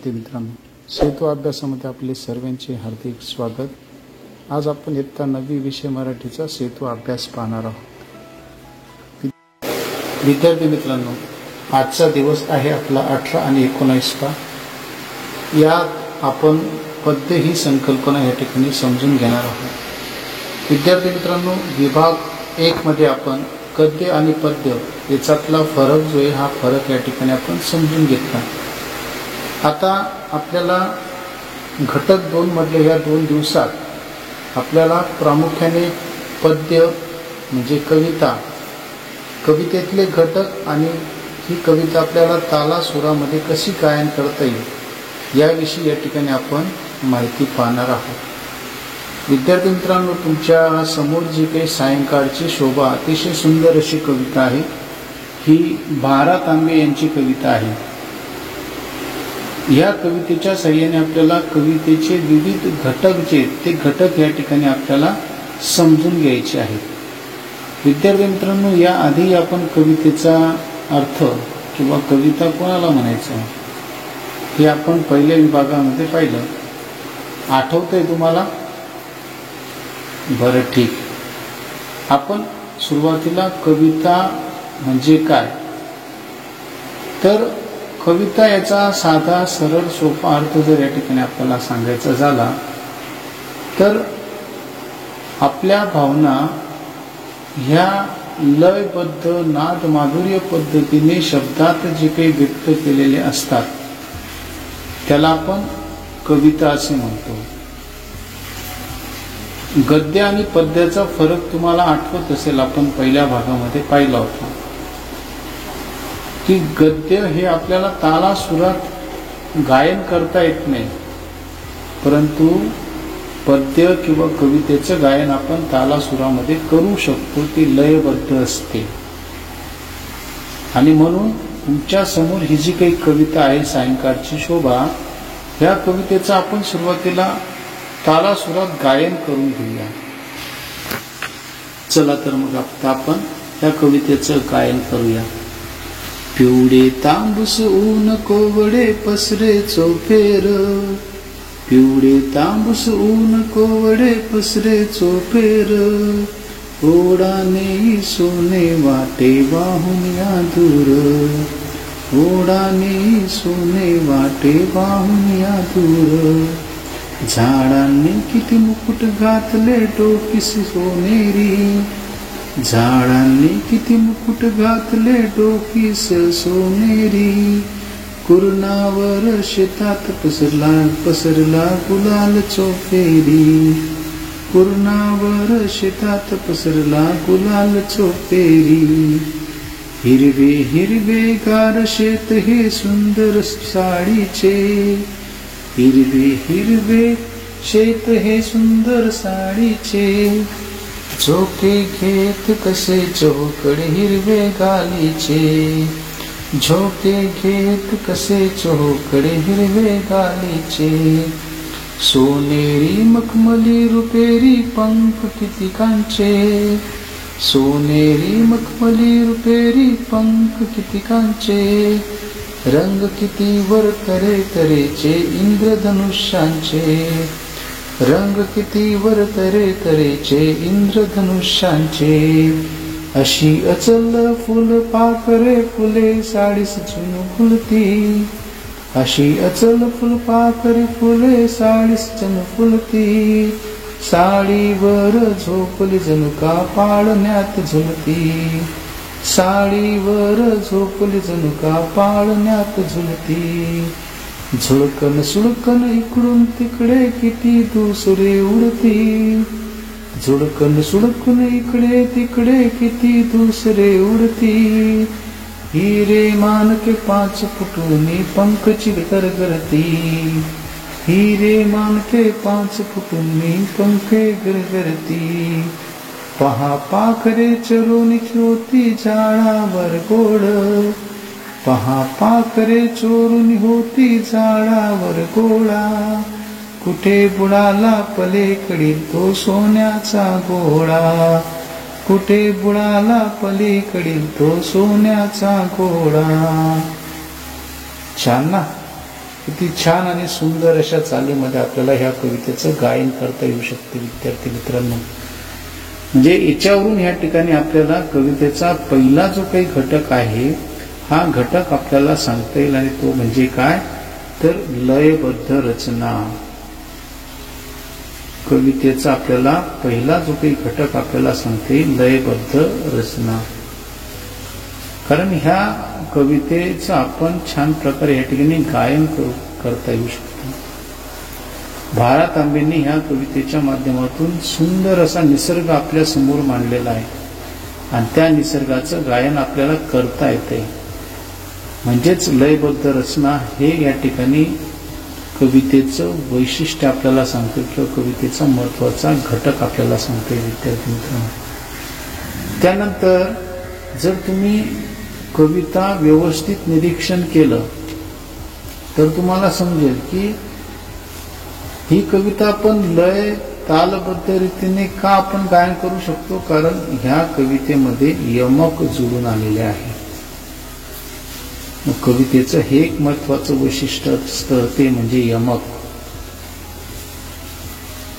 विद्यार्थी मित्रांनो, सेतू अभ्यासामध्ये आपले सर्वांचे हार्दिक स्वागत। आज आपण इयत्ता 9वी विषय मराठीचा सेतू अभ्यास पाहणार आहोत। विद्यार्थी मित्रांनो, आजचा दिवस आहे आपला 18 आणि 19 यात आपण पद्य ही संकल्पना या ठिकाणी समजून घेणार आहोत। विद्यार्थी मित्रांनो, विभाग 1 मध्ये आपण गद्य आणि पद्य याच्यातला फरक जो आहे हा फरक या ठिकाणी आपण समजून घेतला। आता आपल्याला घटक 2 मधले या 2 दिवसात आपल्याला प्रामुख्याने पद्य म्हणजे कवितेतले घटक आणि ही कविता आपल्याला तालासुरामध्ये कशी गायन करता येईल याविषयी या ठिकाणी आपण माहिती पाहणार आहोत। विद्यार्थी मित्रांनो, तुमच्या समोर जी काही सायंकाळची शोभा अतिशय सुंदर अशी कविता आहे, ही भा. तांबे यांची कविता आहे। या कवितेच्या साहाय्याने आपल्याला कवितेचे विविध घटक जे ते घटक या ठिकाणी आपल्याला समजून घ्यायचे आहेत। विद्यार्थी मित्रांनो, या आधी आपण कवितेचा अर्थ किंवा कविता कोणाला म्हणायचं हे आपण पहिल्या विभागामध्ये पाहिलं। आठवतंय तुम्हाला? बरं, ठीक। आपण सुरुवातीला कविता म्हणजे काय, तर कविता याचा साधा सरळ सोपा अर्थ जर या ठिकाणी आपल्याला सांगायचा झाला तर आपल्या भावना ह्या लयबद्ध नाद माधुर्य पद्धतीने शब्दात जे काही व्यक्त केलेले असतात त्याला आपण कविता असे म्हणतो। गद्य आणि पद्याचा फरक तुम्हाला आठवत असेल, आपण पहिल्या भागामध्ये पाहिला होता की गद्य हे आपल्याला तालासुरात गायन करता येत नाही, परंतु पद्य किंवा कवितेचं गायन आपण तालासुरामध्ये करू शकतो, ती लयबद्ध असते। आणि म्हणून तुमच्या समोर ही जी काही कविता आहे सायंकाळची शोभा, या कवितेचं आपण सुरुवातीला तालासुरात गायन करून घेऊया। चला तर मग आता आपण या कवितेचं गायन करूया। पिवळे तांबूस ऊन कोवडे पसरे चोफेर, पिवळे तांबूस ऊन कोवडे पसरे चोफेर, ओढाने सोने वाटे वाहून या दूर, ओढाने सोने वाटे वाहून या दूर, झाडांनी किती मुकुट घातले डोकीस सोनेरी, झाडांनी किती मुकुट घातले डोकीस सोनेरी, कुरणावर शेतात पसरला गुलाल चोफेरी, कुरणावर शेतात पसरला गुलाल चोफेरी, हिरवे हिरवे गार शेत हे सुंदर साडीचे, हिरवे हिरवे शेत हे सुंदर साडीचे, झोके घेत कसे चोहोकडे हिरवे गालीचे, झोके घेत कसे चोहोकडे हिरवे गालीचे, सोनेरी मखमली रुपेरी पंख किती कांचे, सोनेरी मखमली रुपेरी पंख किती कांचे, रंग किती वर तरे तरेचे इंद्रधनुष्यांचे, रंग किती वर तरे तरेचे इंद्रधनुष्यांचे, अशी अचल फुल पाखरे फुले साडीस जणू फुलती, अशी अचल फुल पाखरे फुले साडीस जणू फुलती, साडीवर झोपली जणू का पाळण्यात झुलती, साडीवर झोपली जणू का पाळण्यात झुलती, झुळकन सुळकन इकडून तिकडे किती दुसरे उडती, झुळकन सुळकन इकडे तिकडे किती दुसरे उडती, हिरे मानके 5 फुटूनी पंखची गरगरती, हिरे मानके 5 फुटूनी पंखे गरगरती, पहा पाखरे चरून होती झाडावर गोड, पहा पाखरे चोरून होती झाडावर गोळा, कुठे बुडाला पलीकडील तो सोन्याचा गोळा, कुठे बुडाला पलीकडील तो सोन्याचा गोळा। छान ना? किती छान आणि सुंदर अशा चालीमध्ये आपल्याला ह्या कवितेचं गायन करता येऊ शकते विद्यार्थी मित्रांनो. म्हणजे याच्यावरून या ठिकाणी आपल्याला कवितेचा पहिला जो काही घटक आहे हा घटक आपल्याला सांगता येईल आणि तो म्हणजे काय तर लयबद्ध रचना. कवितेचा आपल्याला पहिला जो काही घटक आपल्याला सांगता येईल लयबद्ध रचना. कारण ह्या कवितेचं आपण छान प्रकारे या ठिकाणी गायन करता येऊ शकतो. भा. रा. तांबेंनी ह्या कवितेच्या माध्यमातून सुंदर असा निसर्ग आपल्या समोर मांडलेला आहे आणि त्या निसर्गाचं गायन आपल्याला करता येते. म्हणजेच लयबद्ध रचना हे या ठिकाणी कवितेचं वैशिष्ट्य आपल्याला सांगतो किंवा कवितेचा महत्वाचा घटक आपल्याला सांगतो विद्यार्थी मित्रांनो. त्यानंतर जर तुम्ही कविता व्यवस्थित निरीक्षण केलं तर तुम्हाला समजेल की ही कविता आपण लय तालबद्ध रीतीने का आपण गायन करू शकतो. कारण ह्या कवितेमध्ये यमक जुळून आलेले आहे. कवितेचं हे एक महत्वाचं वैशिष्ट्य असतं ते म्हणजे यमक.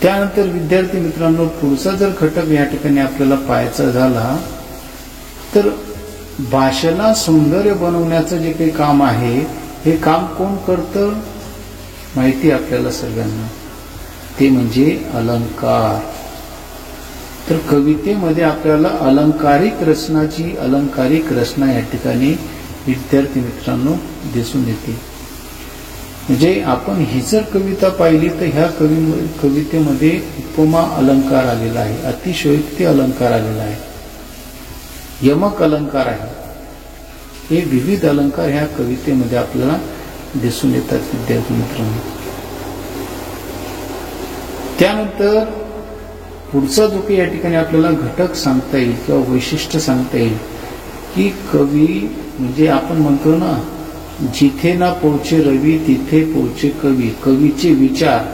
त्यानंतर विद्यार्थी मित्रांनो पुढचा जर घटक या ठिकाणी आपल्याला पाहायचा झाला तर भाषेला सौंदर्य बनवण्याचं जे काही काम आहे हे काम कोण करतं माहिती आपल्याला सर्वांना, ते म्हणजे अलंकार. तर कवितेमध्ये आपल्याला अलंकारिक रचना या ठिकाणी विद्यार्थी मित्रांनो दिसून येते. म्हणजे आपण ही जर कविता पाहिली तर ह्या कवितेमध्ये उपमा अलंकार आलेला आहे, अतिशयोक्ती अलंकार आलेला आहे, यमक अलंकार आहे. हे विविध अलंकार ह्या कवितेमध्ये आपल्याला दिसून येतात विद्यार्थी मित्रांनो. त्यानंतर पुढचा जो काही या ठिकाणी आपल्याला घटक सांगता येईल किंवा वैशिष्ट्य सांगता येईल की कवी म्हणजे आपण म्हणतो ना जिथे ना पोहोचे रवी तिथे पोहोचे कवी. कवीचे विचार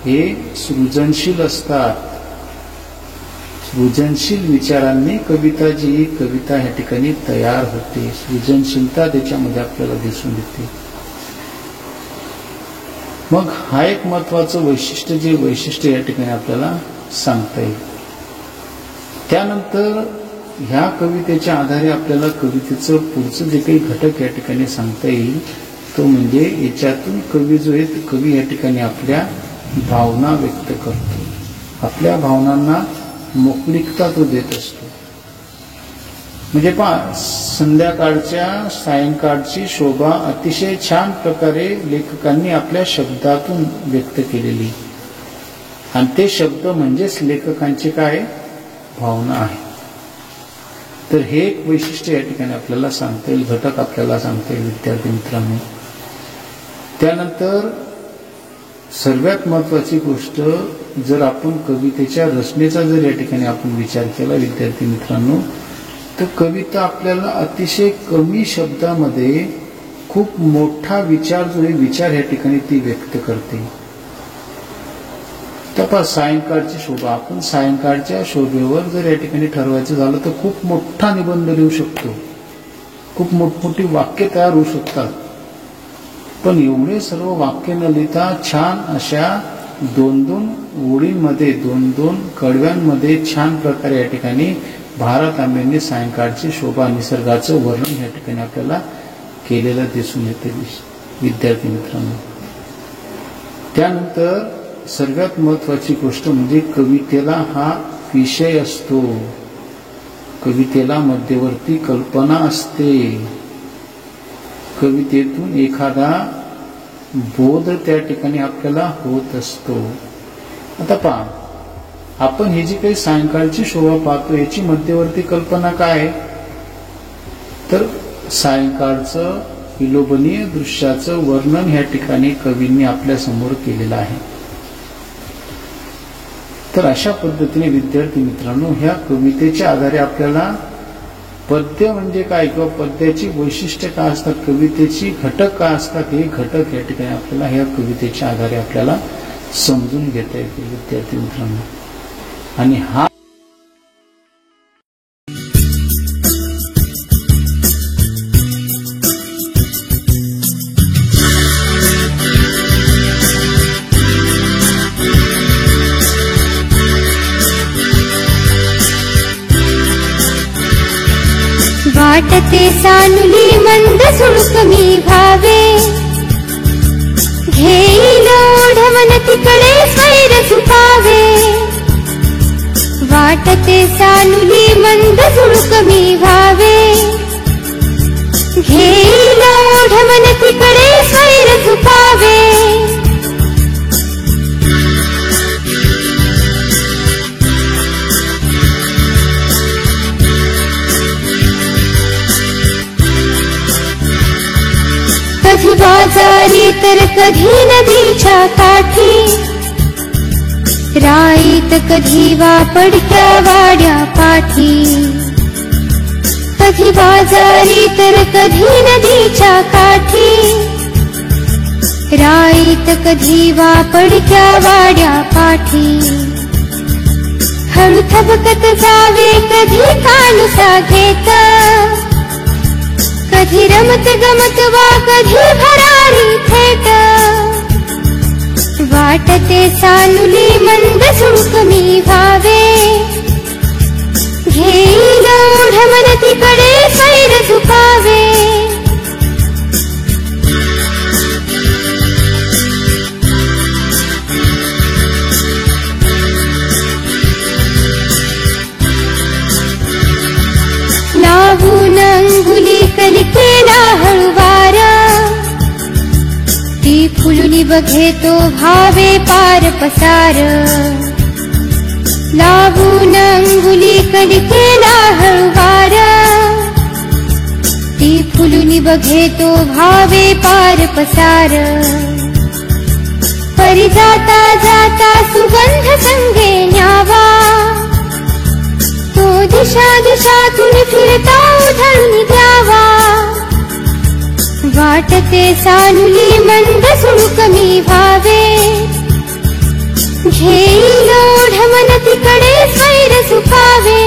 हे सृजनशील असतात. सृजनशील विचारांनी कविता ह्या ठिकाणी तयार होते. सृजनशीलता त्याच्यामध्ये आपल्याला दिसून येते. मग हा एक महत्वाचं वैशिष्ट्य या ठिकाणी आपल्याला सांगता येईल. त्यानंतर ह्या कवितेच्या आधारे आपल्याला कवितेचं पुढचं जे काही घटक या ठिकाणी सांगता येईल तो म्हणजे याच्यातून कवी या ठिकाणी आपल्या भावना व्यक्त करतो. आपल्या भावनांना मोकळीकता तो देत असतो. म्हणजे संध्याकाळच्या सायंकाळची शोभा अतिशय छान प्रकारे लेखकांनी आपल्या शब्दातून व्यक्त केलेली आणि ते शब्द म्हणजेच लेखकांचे काय भावना आहे. तर हे एक वैशिष्ट्य या ठिकाणी आपल्याला सांगता येईल, घटक आपल्याला सांगता येईल विद्यार्थी मित्रांनो. त्यानंतर सर्वात महत्वाची गोष्ट जर आपण कवितेच्या रचनेचा जर या ठिकाणी आपण विचार केला विद्यार्थी मित्रांनो तर कविता आपल्याला अतिशय कमी शब्दामध्ये खूप मोठा विचार या ठिकाणी ती व्यक्त करते. तर सायंकाळची शोभा, आपण सायंकाळच्या शोभेवर जर या ठिकाणी ठरवायचं झालं तर खूप मोठा निबंध लिहू शकतो, खूप मोठमोठी वाक्य तयार होऊ शकतात. पण एवढे सर्व वाक्य न लिहिता छान अशा 2-2 ओळींमध्ये 2-2 कडव्यांमध्ये छान प्रकारे या ठिकाणी भा. रा. तांबेंनी सायंकाळची शोभा निसर्गाचं वर्णन या ठिकाणी आपल्याला केलेलं दिसून येते विद्यार्थी मित्रांनो. त्यानंतर सर्वात महत्वाची गोष्ट म्हणजे कवितेला हा विषय असतो. कवितेला मध्यवर्ती कल्पना असते. कवितेतून एखादा बोध त्या ठिकाणी आपल्याला होत असतो. आता पहा, आपण ही जी काही सायंकाळची शोभा पाहतो याची मध्यवर्ती कल्पना काय आहे तर सायंकाळचं विलोभनीय दृश्याचं वर्णन ह्या ठिकाणी कवींनी आपल्या समोर केलेलं आहे. तर अशा पद्धतीने विद्यार्थी मित्रांनो ह्या कवितेच्या आधारे आपल्याला पद्य म्हणजे काय किंवा पद्याची वैशिष्ट्य काय असतात, कवितेची घटक काय असतात, हे घटक या ठिकाणी आपल्याला ह्या कवितेच्या आधारे आपल्याला समजून घेता येते विद्यार्थी मित्रांनो. आणि हा वाटते सानुली मंद सुळक मी भावे, घेईल ओढवण तिकडे स्वैर सुखावे. वाटते सानुली मंद सुळक मी भावे, घेईल ओढवण तिकडे स्वैर सुखावे. कधी बाजारी तर कधी नदीच्या काठी, राईत कधी वापडक्या वाड्या पाठी. कधी बाजारी तर कधी नदीच्या काठी, राईत कधी वापडक्या वाड्या पाठी. हळू थबकत जावे कधी कानुसा घेत, कधी रमत गमत वा कधी भरारी थेट. वाटते सानुली मंद सुळक मी भावे, घेईल ओढवण तिकडे स्वैर सुखावे. लावून अंगुली कलिकेला हळूवार, ती फुलुनी बघे तो भावे पार पसार. लावून अंगुली कलिकेला हळूवार, ती फुलुनी बघे तो भावे पार पसार. परी जाता जाता सुगंध संगे न्यावा, तो दिशा दिशातून फिरता उधळून द्यावा. वाटते सानुली मंद सुळक मी भावे, घेईल ओढवण तिकडे स्वैर सुखावे.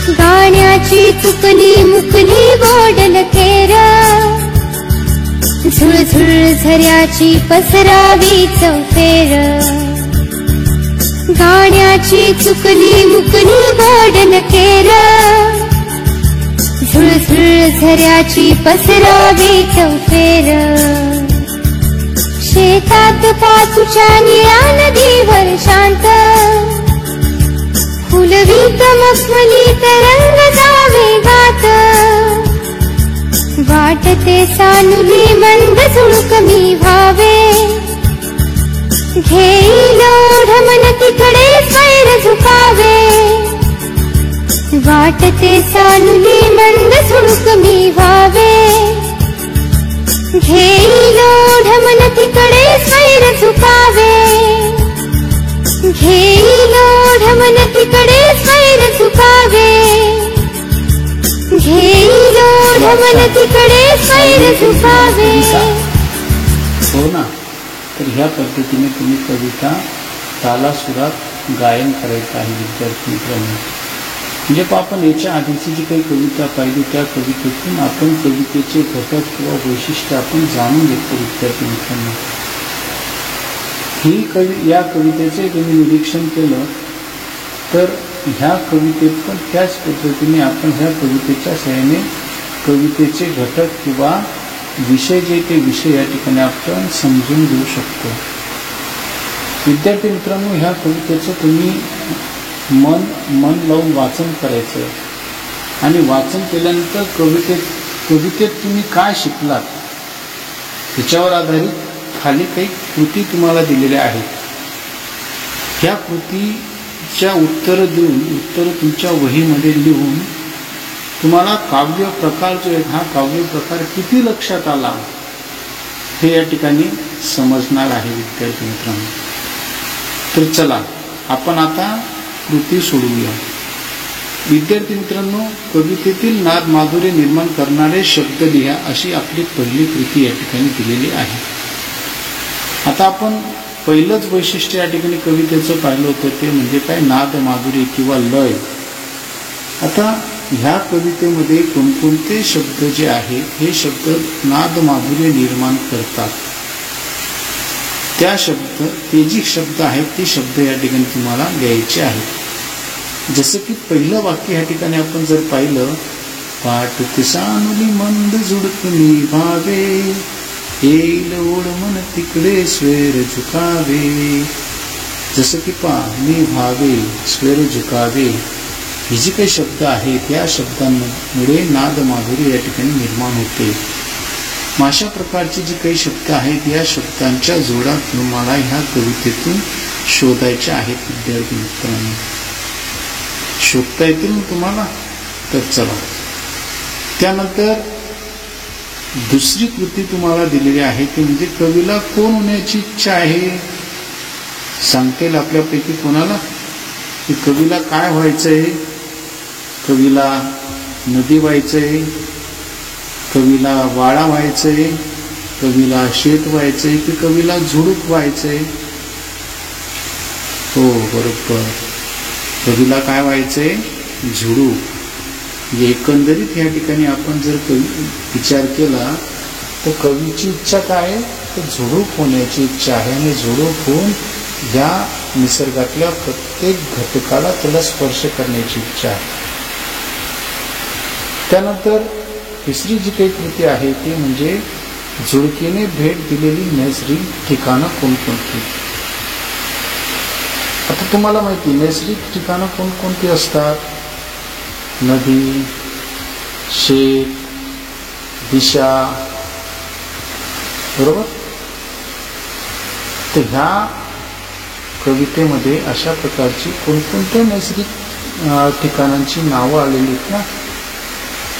गाण्याची चुकली मुकली गोडल केर, झुळझुळ झऱ्याची पसरावी चौफेर. गाण्याची चुकली मुकली गोडल केर, झुळझुळ झऱ्याची पसरावी चौफेर. शेतात पाचूच्या निळ्या नदीवर शांत, फुलवीत मखमली तरंग जावे गात. वाटते सानुली मंद सुळक मी भावे, घेईल ओढवण तिकडे स्वैर सुखावे. वाटते सानुली मंद सुळक मी भावे, घेईल ओढवण तिकडे स्वैर सुखावे. घेईल ओढवण तिकडे स्वैर सुखावे. घेईल ओढवण तिकडे स्वैर सुखावे. हो ना. तर ह्या पद्धतीने तुम्ही कविता तालासुरात गायन करायचं आहे विद्यार्थी मित्रांनो. म्हणजे आपण याच्या आधीची जी काही कविता पाहिली त्या कवितेतून आपण कवितेचे घटक किंवा वैशिष्ट्य आपण जाणून घेतो विद्यार्थी मित्रांनो. या कवितेचे तुम्ही निरीक्षण केलं तर ह्या कवितेत पण त्याच पद्धतीने आपण ह्या कवितेच्या सहाय्याने कवितेचे घटक किंवा विषय जे ते विषय या ठिकाणी आपण समजून घेऊ शकतो. विद्यार्थी मित्रांनो, ह्या कवितेचं तुम्ही मन लावून वाचन करायचं आणि वाचन केल्यानंतर कवितेत तुम्ही काय शिकलात त्याच्यावर आधारित खाली काही कृती तुम्हाला दिलेल्या आहेत. ह्या कृतीच्या उत्तर तुमच्या वहीमध्ये लिहून तुम्हाला काव्य प्रकार जो आहे हा काव्य प्रकार किती लक्षात आला हे या ठिकाणी समजणार आहे विद्यार्थी मित्रांनो. तर चला आपण आता कृती सोडवूया. विद्यार्थी मित्रांनो, कवितेतील नाद माधुर्य निर्माण करणारे शब्द लिहा अशी आपली पहिली कृती या ठिकाणी दिलेली आहे. आता आपण पहिलंच वैशिष्ट्य या ठिकाणी कवितेचं पाहिलं होतं ते म्हणजे काय नाद माधुर्य किंवा लय. आता ह्या कवितेमध्ये कोणकोणते शब्द जे आहेत हे शब्द नाद माधुर्य निर्माण करतात. ते जे शब्द आहेत ते शब्द या ठिकाणी तुम्हाला लिहायचे आहेत. जसं की पहिलं वाक्य या ठिकाणी आपण जर पाहिलं, पाठ तिसानुली मंद झुडकली भावे, येईल ओढ मन तिकडे स्वेर झुकावे. जसं की मी भावे स्वेर झुकावे, हे जे काही शब्द आहेत या शब्दांमुळे नाद माधुरी या ठिकाणी निर्माण होते. अशा प्रकारचे जे काही शब्द आहेत या शब्दांच्या जोडा तुम्हाला ह्या कवितेतून शोधायच्या आहेत. विद्यार्थी मित्रांनो, शोधता येतील ना तुम्हाला? तर चला, त्यानंतर दुसरी कृती तुम्हाला दिलेली आहे ती म्हणजे कवीला कोण होण्याची इच्छा आहे. सांगता येईल आपल्यापैकी कोणाला की कवीला काय व्हायचंय? कवीला नदी व्हायचंय, कवीला वाळा व्हायचंय, कवीला शेत व्हायचंय की कवीला झुडूप व्हायचंय? हो, बरोबर, कवीला काय व्हायचंय? झुडूप. एकंदरीत या ठिकाणी आपण जर विचार केला तर कवीची इच्छा काय आहे? तर झुडूप होण्याची इच्छा आहे आणि झुडूप होऊन या निसर्गातल्या प्रत्येक घटकाला त्याला स्पर्श करण्याची इच्छा आहे. त्यानंतर तिसरी जी काही कृती आहे ती म्हणजे झुळकीने भेट दिलेली नैसर्गिक ठिकाणं कोणकोणती. आता तुम्हाला माहिती नैसर्गिक ठिकाणं कोणकोणती असतात? नदी, शेत, दिशा, बरोबर. तर ह्या कवितेमध्ये अशा प्रकारची कोणकोणत्या नैसर्गिक ठिकाणांची नावं आलेली आहेत ना,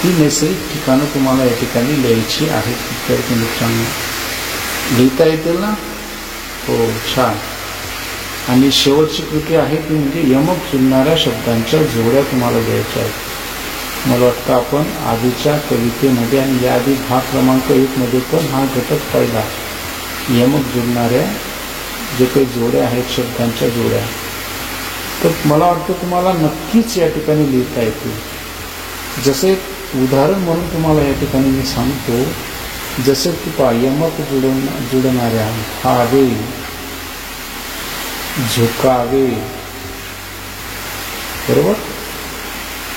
ती नैसर्गिक ठिकाणं तुम्हाला या ठिकाणी लिहायची आहेत. विद्यार्थी मित्रांनो, लिहिता येतील ना? हो, छान. आणि शेवटची कृती आहे ती म्हणजे यमक जुळणाऱ्या शब्दांच्या जोड्या तुम्हाला द्यायच्या आहेत. मला वाटतं आपण आधीच्या कवितेमध्ये आणि याआधी भाग क्रमांक 1 मध्ये पण हा घटक पाहिला. यमक जुळणाऱ्या जे काही जोड्या आहेत, शब्दांच्या जोड्या, तर मला वाटतं तुम्हाला नक्कीच या ठिकाणी लिहिता येतील. जसे एक उदाहरण म्हणून तुम्हाला या ठिकाणी मी सांगतो, जसं की यमक जुळणाऱ्या भावे, झुकावे, बरोबर.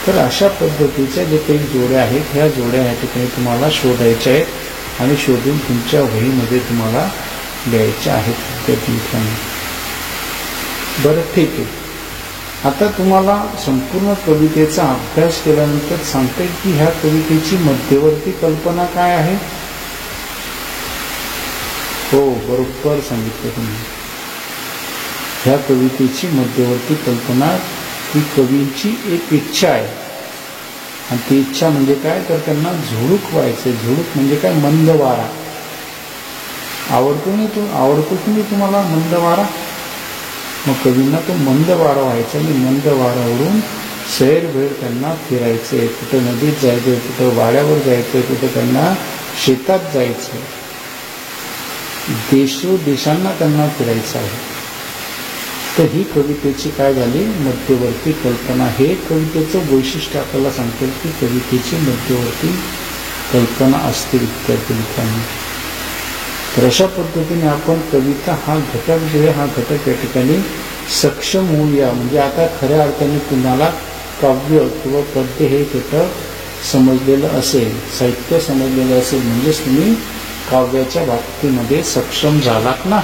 तर अशा पद्धतीच्या जे काही जोड्या आहेत ह्या जोड्या या ठिकाणी तुम्हाला शोधायच्या आहेत आणि शोधून तुमच्या वहीमध्ये तुम्हाला लिहायच्या आहेत. विद्यार्थी मित्रांनो, बरं, ठीक आहे. आता तुम्हाला संपूर्ण कवितेचा अभ्यास केल्यानंतर सांगता येईल की ह्या कवितेची मध्यवर्ती कल्पना काय आहे. हो, बरोबर सांगितलं तुम्ही. ह्या कवितेची मध्यवर्ती कल्पना ही कवींची एक इच्छा आहे. आणि ती इच्छा म्हणजे काय? तर त्यांना झुळूक व्हायचं. झुळूक म्हणजे काय? मंद वारा. आवडतो की नाही तुम्हाला मंद वारा? मग कवींना तो मंद वारा व्हायचा आणि मंद वाऱ्यावरून सैरभैर त्यांना फिरायचंय. कुठं नदीत जायचंय, कुठं वाड्यावर जायचंय, कुठं त्यांना शेतात जायचंय. देशांना त्यांना फिरायचं आहे. तर ही कवितेची काय झाली? मध्यवर्ती कल्पना. हे कवितेचं वैशिष्ट्य आपल्याला सांगते की कवितेची मध्यवर्ती कल्पना असते. विद्यार्थी मित्रांनो, तर अशा पद्धतीने आपण कविता हा घटक जो आहे हा घटक या ठिकाणी सक्षम होऊया. म्हणजे आता खऱ्या अर्थाने तुम्हाला काव्य किंवा पद्य हे घटक समजलेलं असेल, साहित्य समजलेलं असेल, म्हणजेच तुम्ही काव्याच्या बाबतीमध्ये सक्षम झालात ना.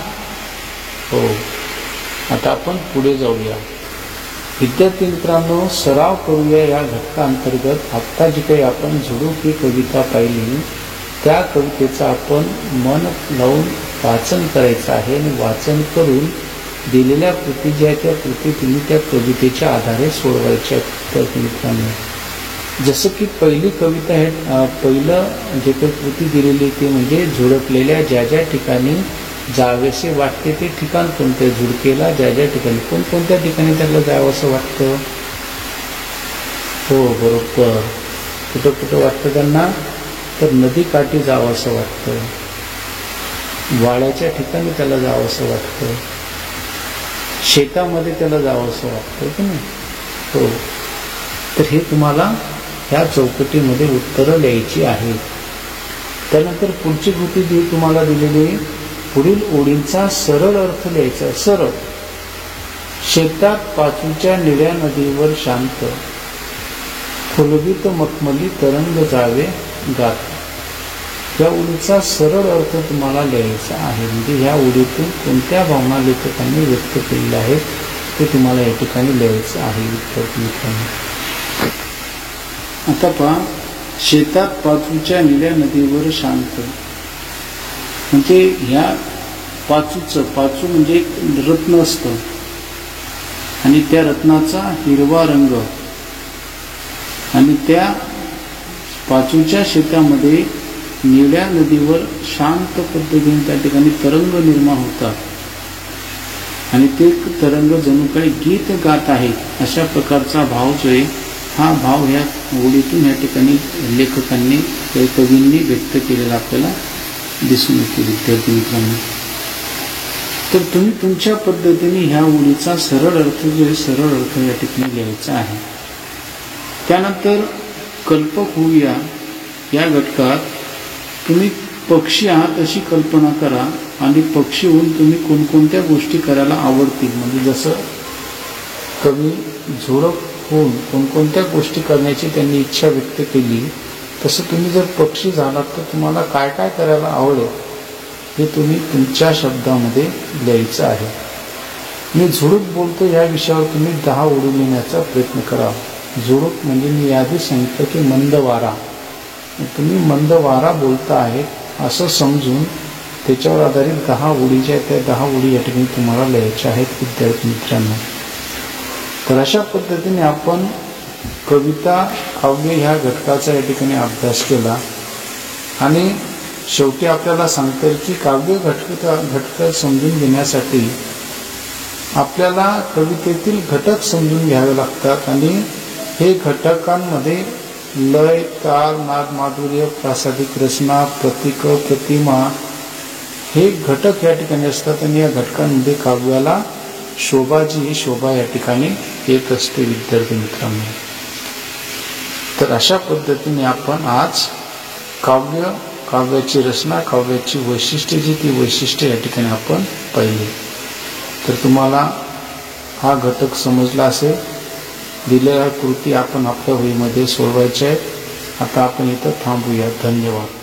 हो, आता आपण पुढे जाऊया. विद्यार्थी मित्रांनो, सराव करूया या घटकांतर्गत. आत्ता जी काही आपण झुडूप ही कविता पाहिली त्या कवितेचं आपण मन लावून वाचन करायचं आहे आणि वाचन करून दिलेल्या कृती ज्या आहेत त्या कृती तुम्ही त्या कवितेच्या आधारे सोडवायच्या. विद्यार्थी मित्रांनो, जसं की पहिली कविता आहे, पहिलं जे काही कृती दिलेली ती म्हणजे झुडपलेल्या ज्या ज्या ठिकाणी जावेसे वाटते ते ठिकाण कोणते? झुडकेला ज्या ज्या ठिकाणी कोणकोणत्या ठिकाणी त्याला जावं असं वाटतं? हो, बरोबर. कुठं कुठं वाटतं त्यांना? तर नदीकाठी जावं असं वाटतं, वाळ्याच्या ठिकाणी त्याला जावं असं वाटतं, शेतामध्ये त्याला जावं असं वाटतं की नाही. हो, तर हे तुम्हाला ह्या चौकटीमध्ये उत्तरं लिहायची आहेत. त्यानंतर पुढची कृती जी तुम्हाला दिलेली आहे, पुढील ओळींचा सरळ अर्थ लिहायचा. सरळ. शेतात पाचूच्या निळ्या नदीवर शांत, फुलवीत मखमली तरंग जावे गात. या ओळीचा सरळ अर्थ तुम्हाला लिहायचा आहे. म्हणजे ह्या ओळीतून कोणत्या भावना लेखकांनी व्यक्त केलेल्या आहेत ते तुम्हाला या ठिकाणी लिहायचं आहे विद्यार्थी मित्रांनो. आता पहा, शेतात पाचूच्या निळ्या नदीवर शांत, म्हणजे ह्या पाचू म्हणजे एक रत्न असतं आणि त्या रत्नाचा हिरवा रंग, आणि त्या पाचूच्या शेतामध्ये निळ्या नदीवर शांत पद्धतीने त्या ठिकाणी तरंग निर्माण होतात आणि ते तरंग जणू काही गीत गात आहेत. अशा प्रकारचा भाव जो आहे, हा भाव ह्या ओळीतून या ठिकाणी लेखकांनी, कवींनी व्यक्त केलेला आपल्याला दिसून येतो विद्यार्थी मित्रांनो. तर तुम्ही तुमच्या पद्धतीने ह्या ओळीचा सरळ अर्थ जो आहे, सरळ अर्थ या ठिकाणी लिहायचा आहे. त्यानंतर कल्पक होऊया या घटकात तुम्ही पक्षी आहात अशी कल्पना करा आणि पक्षी होऊन तुम्ही कोणकोणत्या गोष्टी करायला आवडतील. म्हणजे जसं कवी झुडप होऊन कोणकोणत्या गोष्टी करण्याची त्यांनी इच्छा व्यक्त केली, तसं तुम्ही जर पक्षी झालात तर तुम्हाला काय काय करायला आवडेल हे तुम्ही तुमच्या शब्दामध्ये लिहायचं आहे. मी झुडूप बोलतो या विषयावर तुम्ही 10 ओळी लिहिण्याचा प्रयत्न करा. झुडूप म्हणजे मी आधी सांगितलं की मंद वारा, तुम्ही मंद वारा बोलता आहे असं समजून त्याच्यावर आधारित 10 ओळी ज्या आहेत, त्या 10 ओळी या ठिकाणी तुम्हाला लिहायच्या आहेत विद्यार्थी मित्रांनो. तर अशा पद्धतीने आपण कविता काव्य ह्या घटकाचा या ठिकाणी अभ्यास केला आणि शेवटी आपल्याला सांगता येईल की काव्य घटक समजून घेण्यासाठी आपल्याला कवितेतील घटक समजून घ्यावे लागतात आणि हे घटकांमध्ये लय, ताल, नाद, माधुर्य, प्रासादिक रचना, प्रतीक, प्रतिमा हे घटक या ठिकाणी असतात आणि या घटकांमध्ये काव्याला शोभाची ही शोभा या ठिकाणी येत असते विद्यार्थी मित्रांनो. तर अशा पद्धतीने आपण आज काव्याची रचना, काव्याची वैशिष्ट्ये जी ती वैशिष्ट्ये या ठिकाणी आपण पाहिली. तर तुम्हाला हा घटक समजला असेल. दिलेल्या कृती आपण आपल्या वहीमध्ये सोडवायच्या आहेत. आता आपण इथं थांबूया. धन्यवाद.